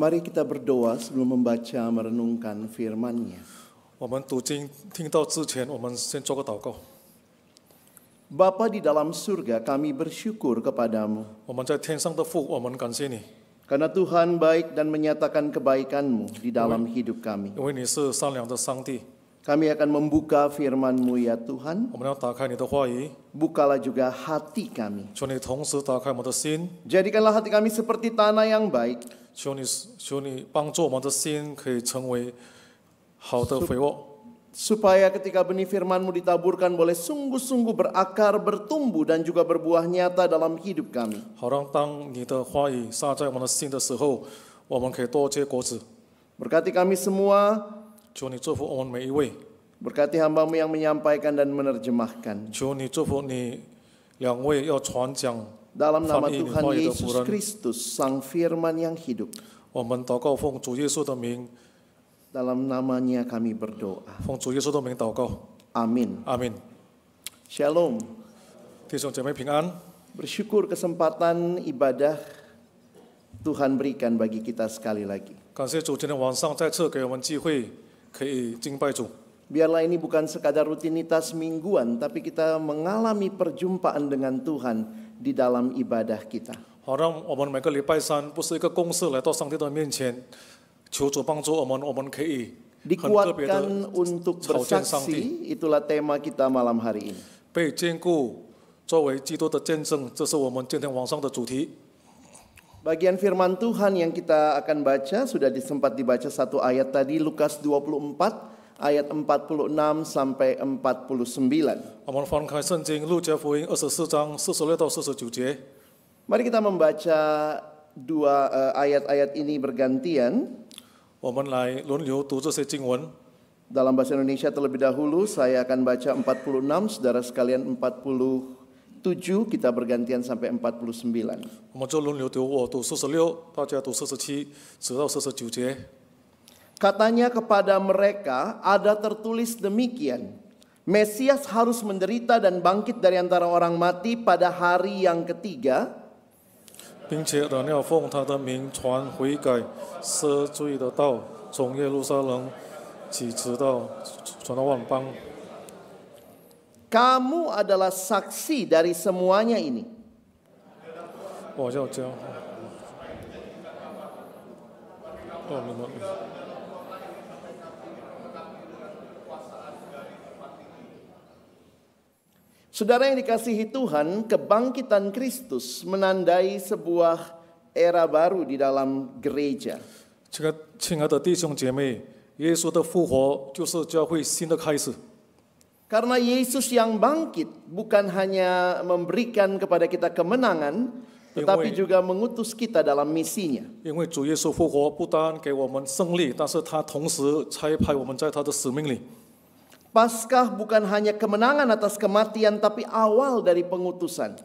Mari kita berdoa sebelum membaca merenungkan firman-Nya. 我们读经听到之前，我们先做个祷告。 Bapa di dalam surga, kami bersyukur kepadamu. 我们在天上的父，我们感谢你， Karena Tuhan baik dan menyatakan kebaikan-Mu di dalam hidup kami. 因为你是善良的上帝。 Kami akan membuka firman-Mu ya Tuhan. 我们要打开你的话语， Bukalah juga hati kami. 求你同时打开我们的心， Jadikanlah hati kami seperti tanah yang baik. 求你帮助我们的心可以成为好的肥沃， Supaya ketika benih firman-Mu ditaburkan boleh sungguh-sungguh berakar, bertumbuh dan juga berbuah nyata dalam hidup kami. 好让当你的话语撒在我们的心的时候，我们可以多结果子。 Berkati kami semua, 求你祝福我们每一位， berkati hamba-Mu yang menyampaikan dan menerjemahkan. 求你祝福你两位要传讲 Dalam nama 翻译你 Tuhan 话语的 Yesus 仆人。 Kristus, Sang Firman yang hidup. 我们祷告，奉主耶稣的名， Dalam namanya kami berdoa. 奉主耶稣的名祷告， Amin. 阿门。 Shalom. 弟兄姐妹平安。 Bersyukur kesempatan ibadah Tuhan berikan bagi kita sekali lagi. 感谢主，今天晚上再次给我们机会，可以敬拜主。 Biarlah ini bukan sekadar rutinitas mingguan, tapi kita mengalami perjumpaan dengan Tuhan di dalam ibadah kita. 好让我们每个礼拜三不是一个公事来到上帝的面前，求主帮助我们，我们可以很特别的 Dikuatkan untuk 朝见上帝， bersaksi, itulah tema kita malam hari ini. 被坚固，作为基督的见证，这是我们今天晚上的主题。 Bagian firman Tuhan yang kita akan baca sudah sempat dibaca satu ayat tadi, Lukas 24 ayat 46 sampai 49. 我们翻开圣经路加福音24章46到49节。 Mari kita membaca dua ayat-ayat ini bergantian. 我们来轮流读这些经文。 Dalam bahasa Indonesia terlebih dahulu, saya akan baca 46, saudara sekalian 47, kita bergantian sampai 49. 我们就轮流读，我读46，大家读47，直到49节。 Katanya kepada mereka, ada tertulis demikian, Mesias harus menderita dan bangkit dari antara orang mati pada hari yang ketiga, 并且人要奉他的名传悔改赦罪的道，从耶路撒冷起，直到传到万邦。 Kamu adalah saksi dari semuanya ini. 我要讲，你们。 Saudara yang dikasihi Tuhan, kebangkitan Kristus menandai sebuah era baru di dalam gereja. 亲爱的弟兄姐妹，耶稣的复活就是教会新的开始。 Karena Yesus yang bangkit bukan hanya memberikan kepada kita kemenangan, tetapi juga mengutus kita dalam misinya. 因为主耶稣复活不单给我们胜利，但是他同时差派我们在他的使命里。 Paskah bukan hanya kemenangan atas kematian, tapi awal dari pengutusan.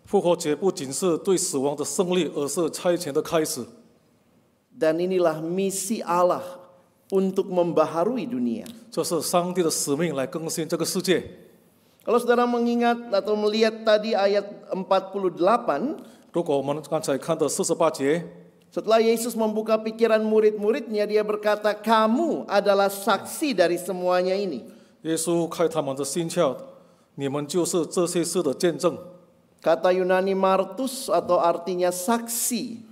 复活节不仅是对死亡的胜利，而是差遣的开始。 Dan inilah misi Allah untuk membaharui dunia. 这是上帝的使命，来更新这个世界。 Kalau saudara mengingat atau melihat tadi ayat 48, 如果我们刚才看的48节， setelah Yesus membuka pikiran murid-muridnya, dia berkata, kamu adalah saksi dari semuanya ini. 耶稣开他们的心窍，你们就是这些事的见证。 Kata Yunani martus atau artinya saksi.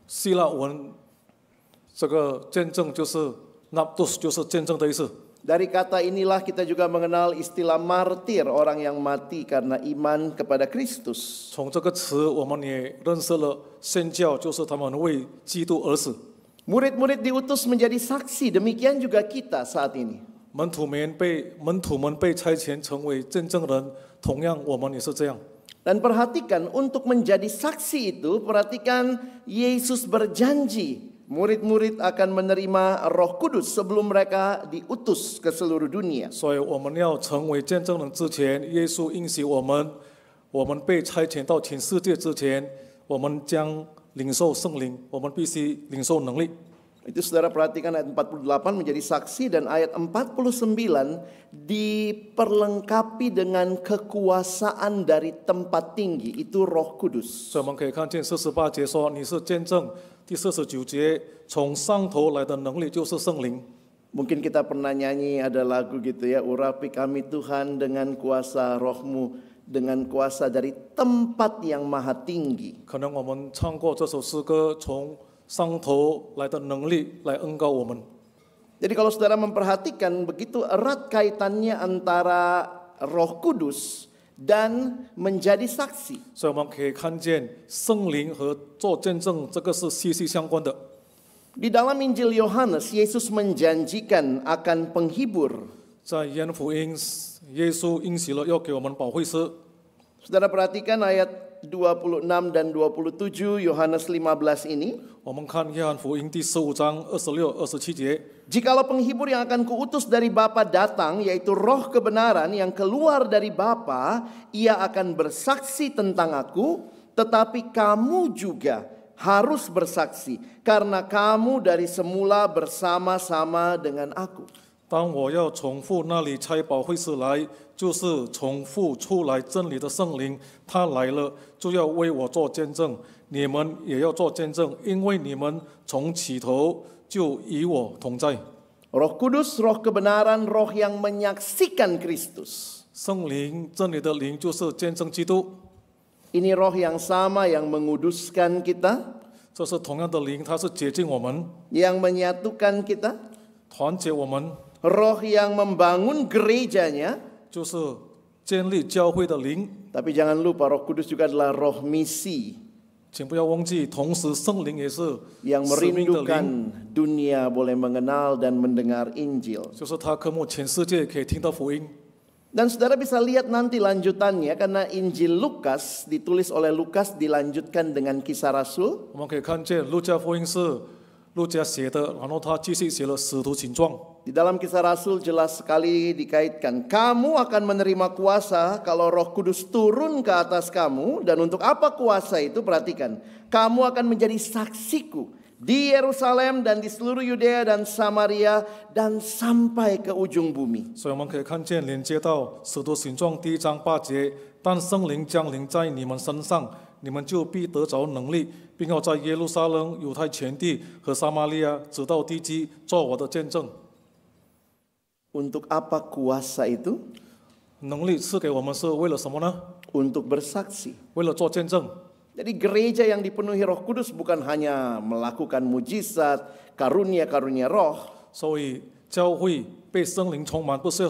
希腊文这个见证就是 naptos， 就是见证的意思。 Dari kata inilah kita juga mengenal istilah martir, orang yang mati karena iman kepada Kristus. 从这个词，我们也认识了宣教，就是他们为基督而死。 Murid-murid diutus menjadi saksi, demikian juga kita saat ini. 门徒们被差遣成为见证人，同样我们也是这样。 Dan perhatikan, untuk menjadi saksi itu, perhatikan Yesus berjanji murid-murid akan menerima Roh Kudus sebelum mereka diutus ke seluruh dunia. 所以我们要成为见证人之前，耶稣应许我们被差遣到全世界之前，我们将领受圣灵，我们必须领受能力。Itu saudara perhatikan ayat 48 menjadi saksi, dan ayat 49 diperlengkapi dengan kekuasaan dari tempat tinggi, itu Roh Kudus. 所以我们可以看见48节说你是见证，第49节从上头来的能力就是圣灵。 Mungkin kita pernah nyanyi ada lagu gitu ya, urapi kami Tuhan dengan kuasa Roh-Mu, dengan kuasa dari tempat yang maha tinggi. 可能我们唱过这首诗歌，从上头来的能力来恩膏我们。 Jadi kalau saudara memperhatikan begitu erat kaitannya antara Roh Kudus dan menjadi saksi. 所以我们可以看见圣灵和做见证这个是息息相关的。 Di dalam Injil Yohanes, Yesus menjanjikan akan penghibur. 在约翰福音，耶稣应许了要给我们保惠师。 Saudara perhatikan ayat 26 dan 27 Yohanes 15 ini. 我们看约翰福音第15章26、27节。 Jikalau penghibur yang akan kuutus dari Bapa datang, yaitu Roh kebenaran yang keluar dari Bapa, ia akan bersaksi tentang aku, tetapi kamu juga harus bersaksi, karena kamu dari semula bersama-sama dengan aku. 当我要从父那里差保惠师来，就是从父出来真理的圣灵，他来了就要为我做见证，你们也要做见证，因为你们从起头就与我同在。 Roh Kudus, Roh kebenaran, Roh yang menyaksikan Kristus. 圣灵真理的灵就是见证基督， Ini Roh yang sama yang menguduskan kita, 这是同样的灵，它是洁净我们， yang menyatukan kita, 团结我们， Roh yang membangun gerejanya. 就是建立教会的灵。 Tapi jangan lupa Roh Kudus juga adalah Roh misi 请不要忘记，同时圣灵也是 yang 使命的灵， merindukan dunia boleh mengenal dan mendengar Injil. 就是他渴慕全世界可以听到福音。 Dan saudara bisa lihat nanti lanjutannya, karena Injil Lukas ditulis oleh Lukas dilanjutkan dengan Kisah Rasul. 我们可以看见路加福音是路加写的，然后他继续写了使徒行状。 Di dalam Kisah Rasul jelas sekali dikaitkan, kamu akan menerima kuasa kalau Roh Kudus turun ke atas kamu. Dan untuk apa kuasa itu? Perhatikan, kamu akan menjadi saksiku di Yerusalem dan di seluruh Yudea dan Samaria dan sampai ke ujung bumi. 所以我们可以看见连接到使徒行状第1章8节，但圣灵降临在你们身上，你们就必得着能力，并要在耶路撒冷、犹太全地和撒玛利亚直到地极做我的见证。 Untuk apa kuasa itu? 能力赐给我们是为了什么呢？ Untuk bersaksi. 为了做见证。 Jadi gereja yang dipenuhi Roh Kudus bukan hanya melakukan mujizat, karunia-karunia roh, 所以教会被圣灵充满，不是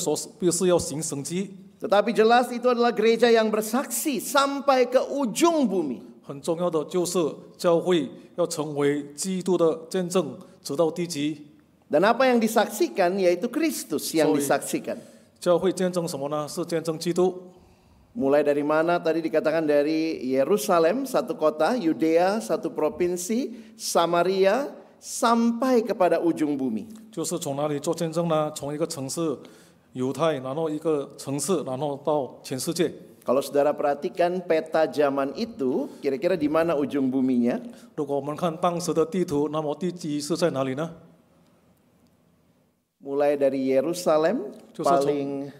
要行神迹， tetapi jelas itu adalah gereja yang bersaksi sampai ke ujung bumi. 很重要的就是教会要成为基督的见证，直到地极。 Dan apa yang disaksikan yaitu Kristus yang disaksikan. 教会见证什么呢？是见证基督。 Mulai dari mana? Tadi dikatakan dari Yerusalem, satu kota, Yudea, satu provinsi, Samaria, sampai kepada ujung bumi. 就是从哪里做见证呢？从一个城市犹太，然后一个城市，然后到全世界。 Kalau saudara perhatikan peta zaman itu, kira-kira di mana ujung buminya? 如果我们看当时的地图，那么地极是在哪里呢？ Mulai dari Yerusalem, paling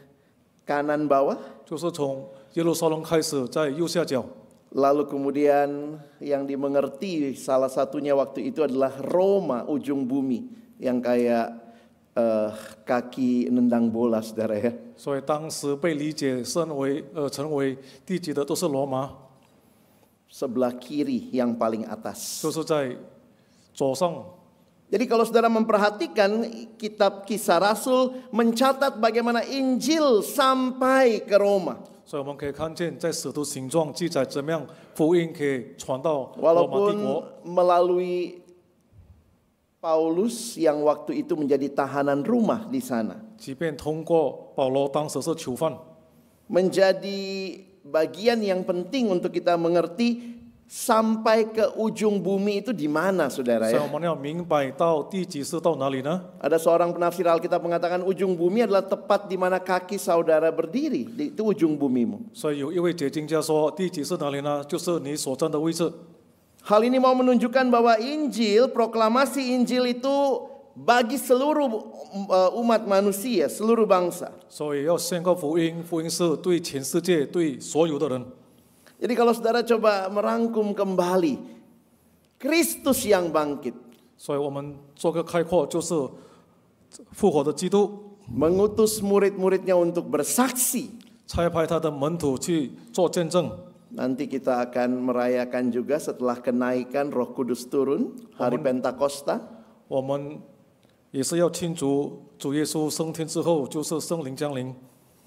kanan bawah. 就是从耶路撒冷开始，在右下角。 Lalu kemudian yang dimengerti salah satunya waktu itu adalah Roma, ujung bumi, yang kayak kaki nendang bola, saudara ya. 所以当时被理解成为地级的都是罗马， Sebelah kiri yang paling atas. 就是在左上。 Jadi kalau saudara memperhatikan kitab Kisah Rasul mencatat bagaimana Injil sampai ke Roma. 所以我们可以看见，在使徒行状记载怎么样福音可以传到罗马帝国。 Walaupun melalui Paulus yang waktu itu menjadi tahanan rumah di sana. 即便通过保罗当时是囚犯， Menjadi bagian yang penting untuk kita mengerti sampai ke ujung bumi itu di mana, saudara 所以 ya. 我们要明白到地极是到哪里呢？ Ada seorang penafsir Alkitab mengatakan ujung bumi adalah tepat di mana kaki saudara berdiri. Itu ujung bumimu. 所以有一位解经家说，地极是哪里呢？就是你所站的位置。Hal ini mau menunjukkan bahwa Injil, proklamasi Injil itu bagi seluruh umat manusia, seluruh bangsa. 所以要宣告福音，福音是对全世界、对所有的人。 Jadi kalau saudara coba merangkum kembali, Kristus yang bangkit, 所以我们做个概括，就是复活的基督 mengutus murid-muridnya untuk bersaksi. 差派他的门徒去做见证。 Nanti kita akan merayakan juga setelah kenaikan Roh Kudus turun, hari Pentakosta. 我们也是要庆祝主耶稣升天之后，就是圣灵降临。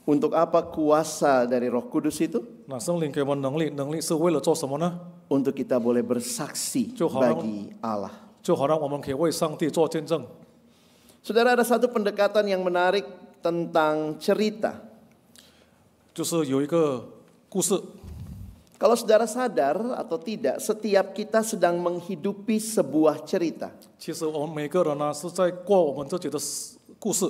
Untuk apa kuasa dari Roh Kudus itu? 那圣灵给我们能力，能力是为了做什么呢？ Untuk kita boleh bersaksi 就好让 bagi Allah. 就好让我们可以为上帝做见证。 Saudara, ada satu pendekatan yang menarik tentang cerita. 就是有一个故事， Kalau saudara sadar atau tidak, setiap kita sedang menghidupi sebuah cerita. 其实我们每个人呢是在过我们自己的故事。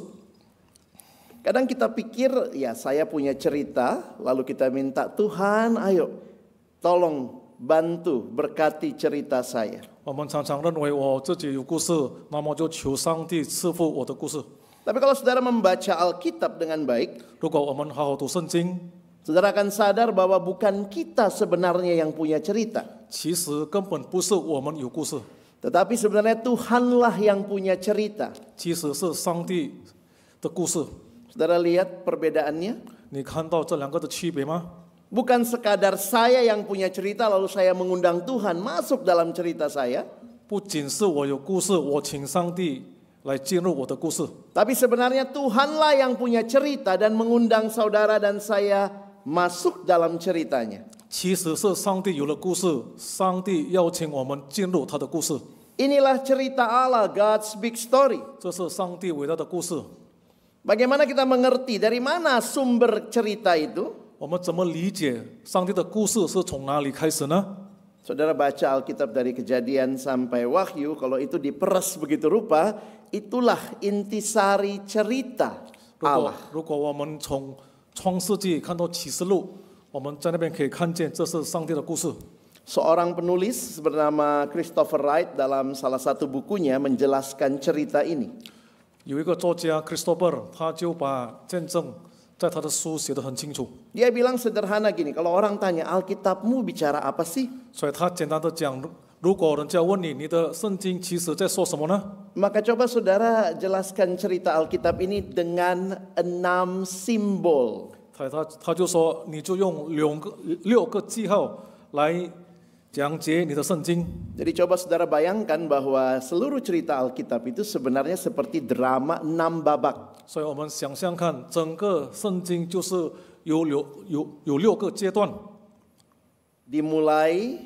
Kadang kita pikir, ya saya punya cerita, lalu kita minta Tuhan, ayo tolong bantu berkati cerita saya. 我们常常认为我自己有故事，那么就求上帝赐福我的故事。 Tapi kalau saudara membaca Alkitab dengan baik, 如果我们好好读圣经， saudara akan sadar bahwa bukan kita sebenarnya yang punya cerita. 其实根本不是我们有故事， Tetapi sebenarnya Tuhanlah yang punya cerita. 其实是上帝的故事。 Saudara lihat perbedaannya? 你看到这两个的区别吗？ Bukan sekadar saya yang punya cerita lalu saya mengundang Tuhan masuk dalam cerita saya. 不仅是我有故事，我请上帝来进入我的故事， Tapi sebenarnya Tuhanlah yang punya cerita dan mengundang saudara dan saya masuk dalam ceritanya. 其实是上帝有了故事，上帝邀请我们进入他的故事， Inilah cerita Allah, God's big story. 这是上帝伟大的故事。 Bagaimana kita mengerti dari mana sumber cerita itu? 我们怎么理解上帝的故事是从哪里开始呢？ Saudara baca Alkitab dari Kejadian sampai Wahyu, kalau itu diperas begitu rupa, itulah intisari cerita 如果 Allah. 如果我们从创世纪看到启示录，我们在那边可以看见这是上帝的故事。 Seorang penulis bernama Christopher Wright dalam salah satu bukunya menjelaskan cerita ini. 有一个作家 Christopher， 他就把见证在他的书写得很清楚， Dia bilang sederhana gini, kalau orang tanya Alkitabmu bicara apa sih? 所以他简单的讲，如果人家问你，你的圣经其实在说什么呢？ Maka coba saudara jelaskan cerita Alkitab ini dengan 6 simbol. 他就说，你就用六个记号来讲解你的圣经。 Jadi coba saudara bayangkan bahwa seluruh cerita Alkitab itu sebenarnya seperti drama 6 babak. 所以我们想象看，整个圣经就是有六个阶段。 Dimulai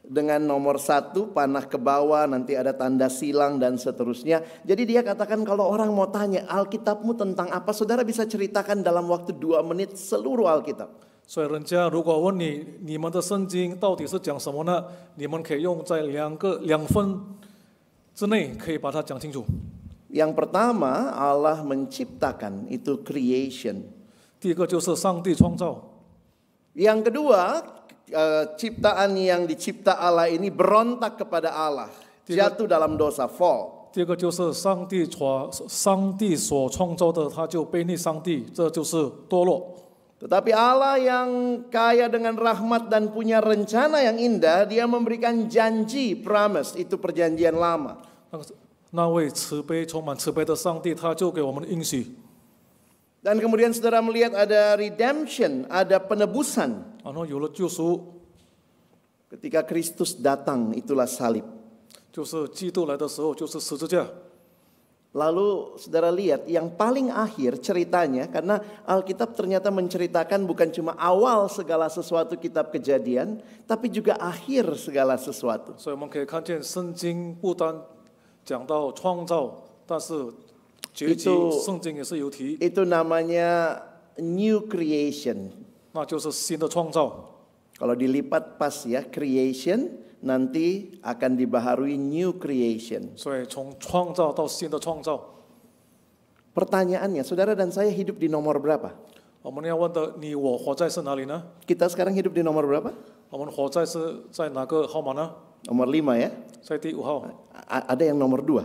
dengan nomor 1, panah ke bawah, nanti ada tanda silang dan seterusnya. Jadi dia katakan kalau orang mau tanya Alkitabmu tentang apa, saudara bisa ceritakan dalam waktu 2 menit seluruh Alkitab. 所以人家如果问你，你们的圣经到底是讲什么呢？你们可以用在2分之内可以把它讲清楚。 Yang pertama, Allah menciptakan, itu creation. 第一个就是上帝创造， Yang kedua, ciptaan yang dicipta Allah ini berontak kepada Allah, jatuh dalam dosa, fall. 第二个就是上帝所创造的，他就背逆上帝，这就是堕落。 Tetapi Allah yang kaya dengan rahmat dan punya rencana yang indah, dia memberikan janji, promise, itu perjanjian lama. 那位慈悲、充满慈悲的上帝，他就给我们应许。 Dan kemudian saudara melihat ada redemption, ada penebusan. 然后有了救赎， Ketika Kristus datang, itulah salib. 就是基督来的时候，就是十字架。 Lalu saudara lihat yang paling akhir ceritanya, karena Alkitab ternyata menceritakan bukan cuma awal segala sesuatu kitab Kejadian, tapi juga akhir segala sesuatu. 所以我们可以看见，圣经不单讲到创造，但是结局圣经也是有提， Itu namanya new creation. 那就是新的创造。 Kalau dilipat pas ya, creation nanti akan dibaharui new creation. 所以从创造到新的创造， Pertanyaannya, saudara dan saya hidup di nomor berapa? 我们要问的，你我活在是哪里呢？ Kita sekarang hidup di nomor berapa? 我们活在是在哪个号码呢？ Nomor 5 ya. 在第5号， Ada yang nomor 2.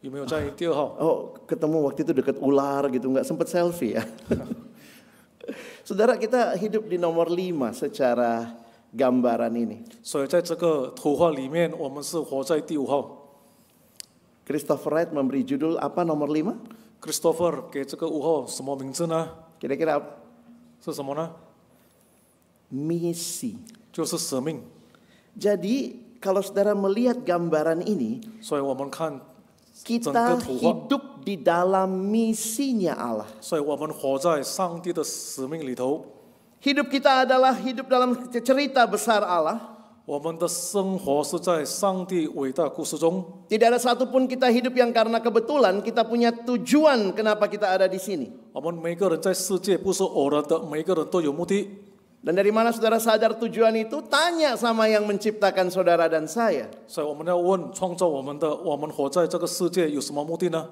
有没有在第2号？ Oh, ketemu waktu itu dekat ular gitu, nggak sempat selfie ya. Saudara, kita hidup di nomor 5 secara gambaran ini. 所以在这个图画里面，我们是活在第5号。 Christopher Wright memberi judul apa nomor 5? Christopher 给这个5号什么名字呢？ Kira-kira apa? 是什么呢？ Misi. 就是使命。 Jadi kalau saudara melihat gambaran ini, 所以我们看整 kita 个图画， hidup di dalam misinya Allah. 所以我们活在上帝的使命里头。 Hidup kita adalah hidup dalam cerita besar Allah. 我们的生活是在上帝伟大故事中， Tidak ada satupun kita hidup yang karena kebetulan kita punya tujuan kenapa kita ada di sini. 我们每个人在世界不是偶然的，每个人都有目的。 Dan dari mana saudara sadar tujuan itu? Tanya sama yang menciptakan saudara dan saya. 所以我们要问创造我们的，我们活在这个世界有什么目的呢？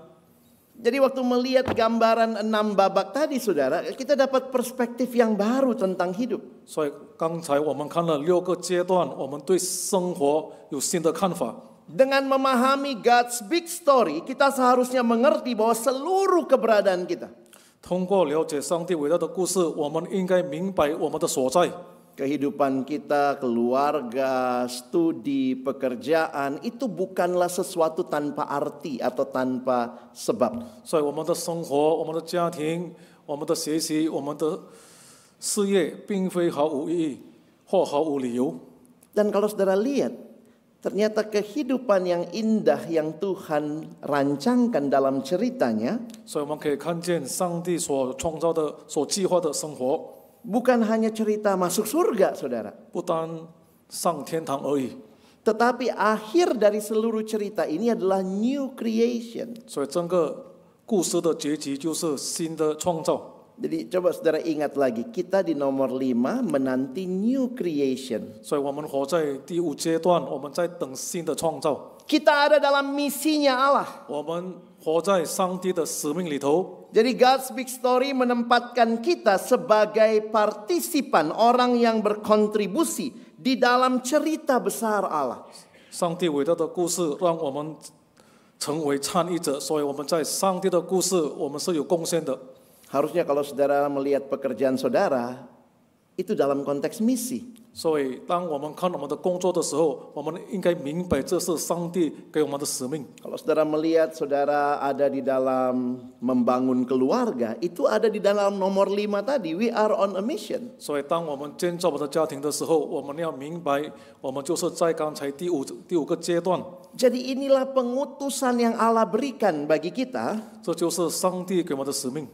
Jadi waktu melihat gambaran 6 babak tadi saudara, kita dapat perspektif yang baru tentang hidup. 所以刚才我们看了6个阶段，我们对生活有新的看法。 Dengan memahami God's big story, kita seharusnya mengerti bahwa seluruh keberadaan kita, 通过了解上帝伟大的故事，我们应该明白我们的所在。 kehidupan kita, keluarga, studi, pekerjaan, itu bukanlah sesuatu tanpa arti atau tanpa sebab. 所以我们的生活、我们的家庭、我们的学习、我们的事业，并非毫无意义或毫无理由。 Dan kalau saudara lihat, ternyata kehidupan yang indah yang Tuhan rancangkan dalam ceritanya, 所以我们可以看见上帝所创造的、所计划的生活， bukan hanya cerita masuk surga, saudara. 不单上天堂而已。 Tetapi akhir dari seluruh cerita ini adalah new creation. 所以整个故事的结局就是新的创造。 Jadi coba saudara ingat lagi, kita di nomor 5 menanti new creation. 所以我们活在第5阶段，我们在等新的创造。 Kita ada dalam misinya Allah. 我们活在上帝的使命里头。 Jadi God's big story menempatkan kita sebagai partisipan, orang yang berkontribusi di dalam cerita besar Allah. 上帝伟大的故事让我们成为参与者，所以我们在上帝的故事，我们是有贡献的。 Harusnya kalau saudara melihat pekerjaan saudara, itu dalam konteks misi. 所以，当我们看我们的工作的时候，我们应该明白这是上帝给我们的使命。 Kalau saudara melihat saudara ada di dalam membangun keluarga, itu ada di dalam nomor 5 tadi, we are on a mission. 所以，当我们建造我们的家庭的时候，我们要明白，我们就是在刚才第五个阶段。 Jadi inilah pengutusan yang Allah berikan bagi kita. 这就是上帝给我们的使命。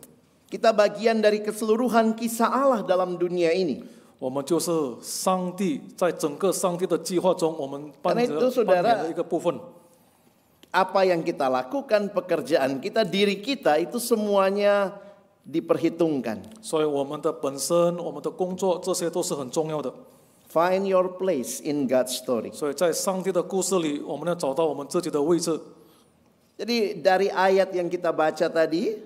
Kita bagian dari keseluruhan kisah Allah dalam dunia ini. 我们就是上帝在整个上帝的计划中，我们扮 Karena 演 itu saudara, 的一个部分。 apa yang kita lakukan, pekerjaan kita, diri kita, itu semuanya diperhitungkan. 所以我们的本身、我们的工作，这些都是很重要的。 Find your place in God's story. 所以在上帝的故事里，我们要找到我们自己的位置。 Jadi dari ayat yang kita baca tadi,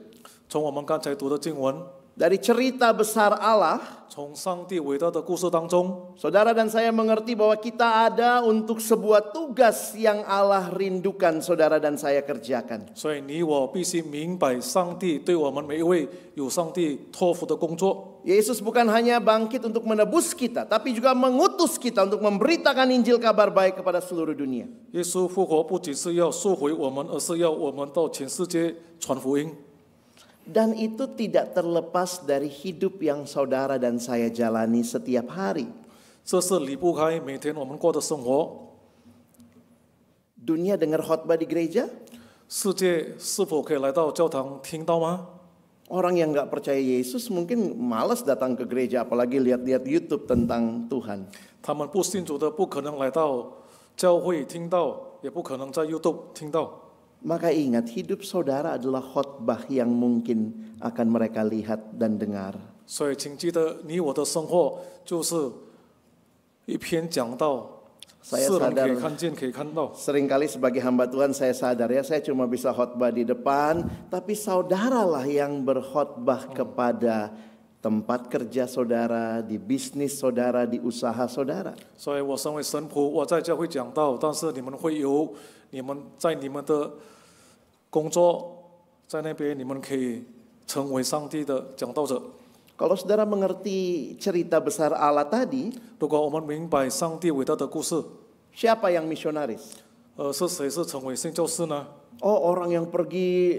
从我们刚才读的经文， dari cerita besar Allah, 从上帝伟大的故事当中， saudara dan saya mengerti bahwa kita ada untuk sebuah tugas yang Allah rindukan saudara dan saya kerjakan. 所以你我必须明白，上帝对我们每一位有上帝托付的工作。 Yesus bukan hanya bangkit untuk menebus kita, tapi juga mengutus kita untuk memberitakan Injil kabar baik kepada seluruh dunia. 耶稣复活不仅是要赎回我们，而是要我们到全世界传福音。 Dan itu tidak terlepas dari hidup yang saudara dan saya jalani setiap hari. 这是离不开每天我们过的生活。 Dunia dengar khotbah di gereja, 世界是否可以来到教堂听到吗？ orang yang nggak percaya Yesus mungkin malas datang ke gereja, apalagi lihat-lihat YouTube tentang Tuhan. 他们不信主的不可能来到教会听到，也不可能在 YouTube 听到。 Maka ingat, hidup saudara adalah khotbah yang mungkin akan mereka lihat dan dengar. 所以，请记得，你我的生活就是一篇讲道， Saya 世人可 sadar 以看见，可以看到。 seringkali sebagai hamba Tuhan saya sadar ya, saya cuma bisa khotbah di depan, tapi saudaralah yang berkhotbah kepada tempat kerja saudara, di bisnis saudara, di usaha saudara. 所以我身为神仆，我在教会讲道，但是你们会有你们在你们的工作，在那边你们可以成为上帝的讲道者。 Kalau saudara mengerti cerita besar Allah tadi, 如果我们明白上帝伟大的故事， siapa yang misionaris? 是谁是成为宣教士呢？ Oh, orang yang pergi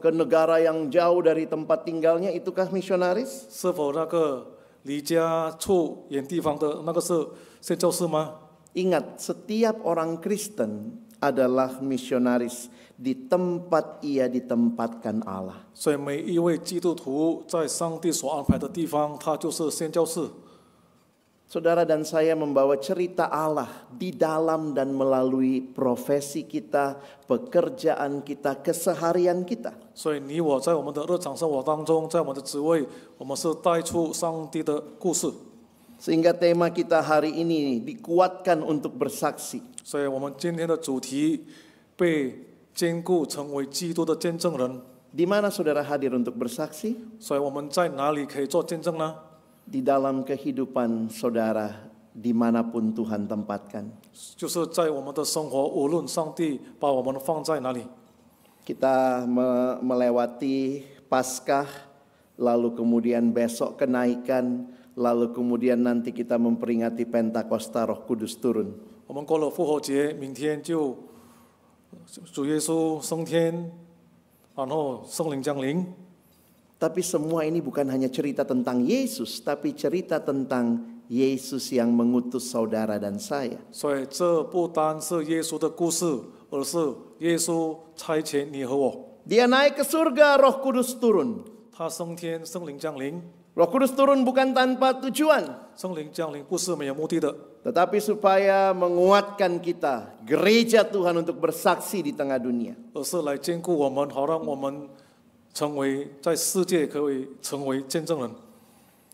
ke negara yang jauh dari tempat tinggalnya, itukah misionaris? 是否那个离家处远地方的那个是宣教士吗？ Ingat, setiap orang Kristen adalah misionaris di tempat ia ditempatkan Allah. 所以每一位基督徒在上帝所安排的地方，他就是宣教士。 Saudara dan saya membawa cerita Allah di dalam dan melalui profesi kita, pekerjaan kita, keseharian kita. 所以你我在我们的日常生活当中，在我们的职位，我们是带出上帝的故事。 Sehingga tema kita hari ini dikuatkan untuk bersaksi. 所以我们今天的主题被坚固成为基督的见证人。 Di mana saudara hadir untuk bersaksi? 所以我们在哪里可以做见证呢？ Di dalam kehidupan saudara dimanapun Tuhan tempatkan. 就是在我们的生活，无论上帝把我们放在哪里。 Kita melewati Paskah, lalu kemudian besok kenaikan, lalu kemudian nanti kita memperingati Pentakosta Roh Kudus turun. 我们过了复活节，明天就主耶稣升天，然后圣灵降临。 Tapi semua ini bukan hanya cerita tentang Yesus, tapi cerita tentang Yesus yang mengutus saudara dan saya. 所以这不单是耶稣的故事，而是耶稣差遣你和我。 Dia naik ke surga, Roh Kudus turun. 他升天，圣灵降临。 Roh Kudus turun bukan tanpa tujuan, 圣灵降临不是没有目的的， tetapi supaya menguatkan kita, gereja Tuhan untuk bersaksi di tengah dunia. 而是来兼顾我们，好让我们成为在世界可以成为见证人。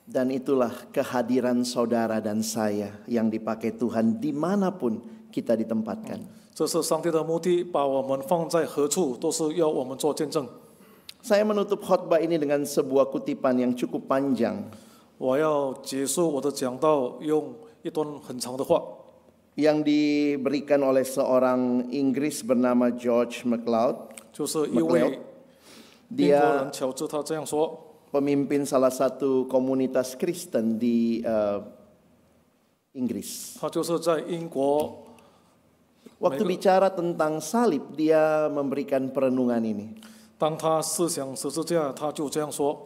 Dan itulah kehadiran saudara dan saya yang dipakai Tuhan dimanapun kita ditempatkan. 这是上帝的目的，把我们放在何处，都是要我们做见证。 Saya menutup khotbah ini dengan sebuah kutipan yang cukup panjang. 我要结束我的讲道，用一段很长的话， yang diberikan oleh seorang Inggris bernama George MacLeod. 就是一位英国人乔治，他这样说。 Pemimpin salah satu komunitas Kristen di Inggris. 他就是在英国。 Waktu bicara tentang salib, dia memberikan perenungan ini. 当他思想十字架，他就这样说：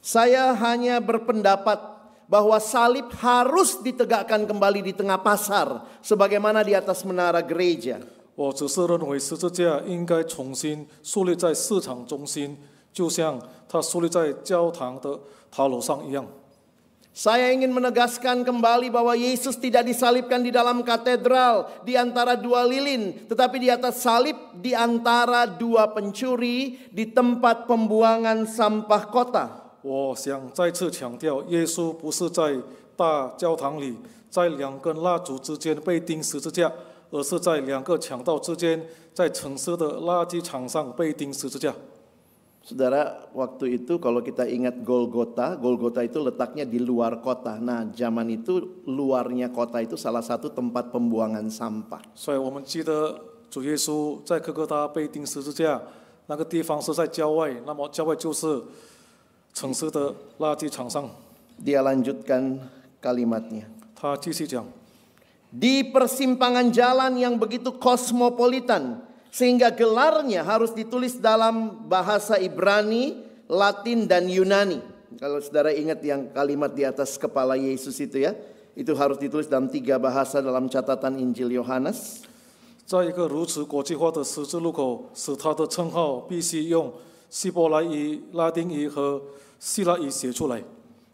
Saya hanya berpendapat bahwa salib harus ditegakkan kembali di tengah pasar, sebagaimana di atas menara gereja. 我只是认为十字架应该重新树立在市场中心，就像它树立在教堂的塔楼上一样。 Saya ingin menegaskan kembali bahwa Yesus tidak disalibkan di dalam katedral di antara dua lilin, tetapi di atas salib di antara dua pencuri di tempat pembuangan sampah kota. 我想再次强调，耶稣不是在大教堂里，在两根蜡烛之间被钉十字架，而是在两个强盗之间，在城市的垃圾场上被钉十字架。 Saudara, waktu itu kalau kita ingat Golgota, Golgota itu letaknya di luar kota. Nah, zaman itu luarnya kota itu salah satu tempat pembuangan sampah. 所以我们记得主耶稣在哥哥他被钉十字架，那个地方是在郊外，那么郊外就是城市的垃圾场上。 Dia lanjutkan kalimatnya. 他继续讲， Di persimpangan jalan yang begitu kosmopolitan, sehingga gelarnya harus ditulis dalam bahasa Ibrani, Latin, dan Yunani. Kalau saudara ingat yang kalimat di atas kepala Yesus itu ya, itu harus ditulis dalam 3 bahasa dalam catatan Injil Yohanes. 在一个如此国际化的十字路口，使他的称号必须用希伯来语、拉丁语和希腊语写出来。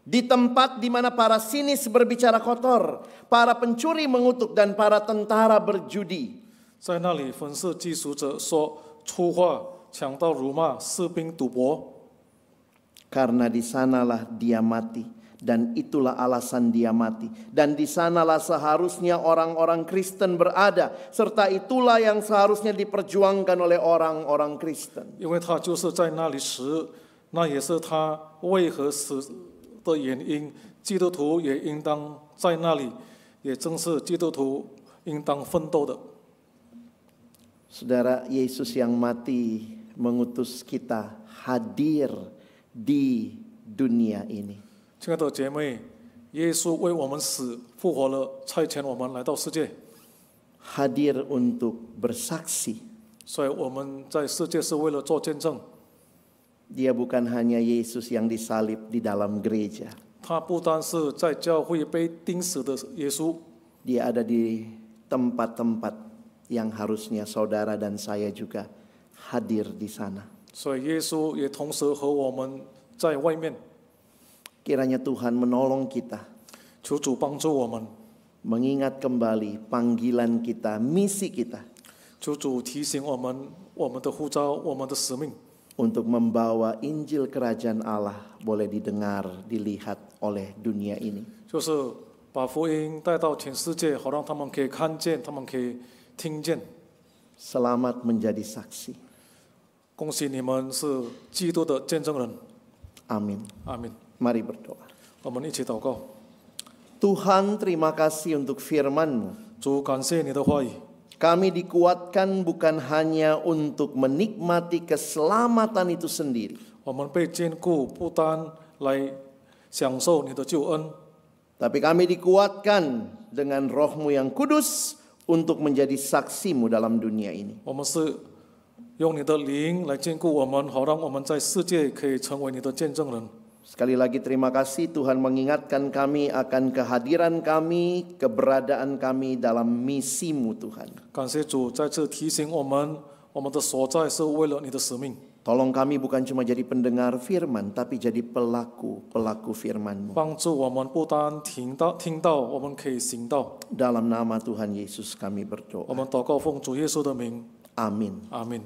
Di tempat di mana para sinis berbicara kotor, para pencuri mengutuk, dan para tentara berjudi. 在那里，粉饰技术者说粗话、强盗辱骂、士兵赌博。 Karena di sanalah dia mati, dan itulah alasan dia mati. Dan di sanalah seharusnya orang-orang Kristen berada, serta itulah yang seharusnya diperjuangkan oleh orang-orang Kristen. 因为他就是在那里死，那也是他为何死的原因。基督徒也应当在那里，也正是基督徒应当奋斗的。 Saudara, Yesus yang mati mengutus kita hadir di dunia ini. 亲爱的姐妹，耶稣为我们死复活了，差遣我们来到世界， Hadir untuk bersaksi. 所以我们在世界是为了做见证。 Dia bukan hanya Yesus yang disalib di dalam gereja. 他不单是在教会被钉死的耶稣， Dia ada di tempat-tempat yang harusnya saudara dan saya juga hadir di sana. 所以耶稣也同时和我们在外面。 Kiranya Tuhan menolong kita 求主帮助我们， mengingat kembali panggilan kita, misi kita 求主提醒我们我们的呼召，我们的使命， untuk membawa Injil Kerajaan Allah boleh didengar, dilihat oleh dunia ini. 就是把福音带到全世界，好让他们可以看见，他们可以听见。 Selamat menjadi saksi. 恭喜你们是基督的见证人。 Amin. 阿门。 Mari berdoa. 我们一起祷告。 Tuhan, terima kasih untuk firman-Mu. 主，感谢你的话语， Kami dikuatkan bukan hanya untuk menikmati keselamatan itu sendiri, 我们被坚固，不单来享受你的救恩， tapi kami dikuatkan dengan Roh-Mu yang kudus untuk menjadi saksi-Mu dalam dunia ini. 我们是用你的灵来坚固我们，好让我们在世界可以成为你的见证人。 Sekali lagi terima kasih Tuhan mengingatkan kami akan kehadiran kami, keberadaan kami dalam misi-Mu Tuhan. 感谢主再次提醒我们，我们的所在是为了你的使命。 Tolong kami bukan cuma jadi pendengar firman, tapi jadi pelaku firman-Mu. 帮助我们不单听到，我们可以行道。 Dalam nama Tuhan Yesus kami 我 berdoa. 们祷告奉主耶稣的名， Amin. 阿门。